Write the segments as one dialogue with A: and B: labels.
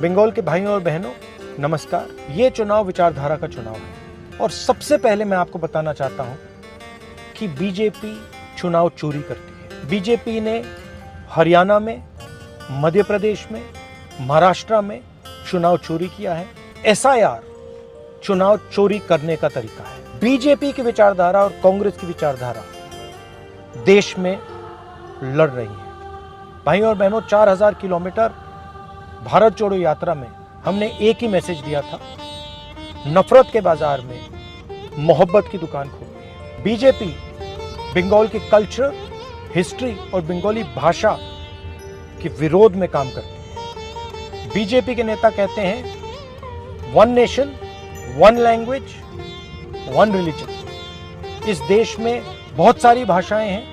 A: बंगाल के भाइयों और बहनों नमस्कार। ये चुनाव विचारधारा का चुनाव है और सबसे पहले मैं आपको बताना चाहता हूं कि बीजेपी चुनाव चोरी करती है। बीजेपी ने हरियाणा में, मध्य प्रदेश में, महाराष्ट्र में चुनाव चोरी किया है। एसआईआर चुनाव चोरी करने का तरीका है। बीजेपी की विचारधारा और कांग्रेस की विचारधारा देश में लड़ रही है। भाइयों और बहनों, 4000 किलोमीटर भारत जोड़ो यात्रा में हमने एक ही मैसेज दिया था, नफरत के बाजार में मोहब्बत की दुकान खोली है। बीजेपी बंगाल की कल्चर, हिस्ट्री और बंगाली भाषा के विरोध में काम करती है। बीजेपी के नेता कहते हैं one nation, one language, one religion. इस देश में बहुत सारी भाषाएं हैं,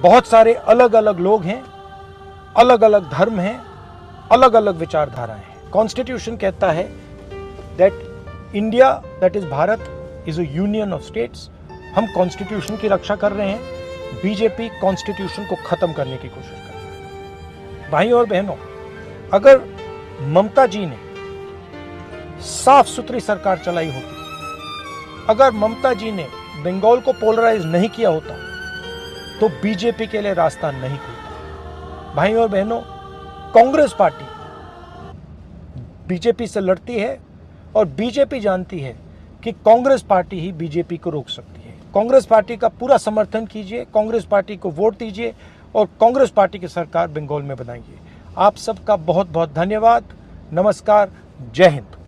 A: बहुत सारे अलग अलग लोग हैं, अलग अलग धर्म हैं, अलग अलग विचारधाराएं हैं। कॉन्स्टिट्यूशन कहता है that India, that is Bharat, is a union of states. हम कॉन्स्टिट्यूशन की रक्षा कर रहे हैं। बीजेपी कॉन्स्टिट्यूशन को खत्म करने की कोशिश कर रही है। भाइयों और बहनों, अगर ममता जी ने साफ सुथरी सरकार चलाई होती, अगर ममता जी ने बंगाल को पोलराइज नहीं किया होता, तो बीजेपी के लिए रास्ता नहीं खुलता। भाइयों और बहनों, कांग्रेस पार्टी बीजेपी से लड़ती है और बीजेपी जानती है कि कांग्रेस पार्टी ही बीजेपी को रोक सकती है। कांग्रेस पार्टी का पूरा समर्थन कीजिए, कांग्रेस पार्टी को वोट दीजिए और कांग्रेस पार्टी की सरकार बंगाल में बनाइए। आप सबका बहुत बहुत धन्यवाद। नमस्कार। जय हिंद।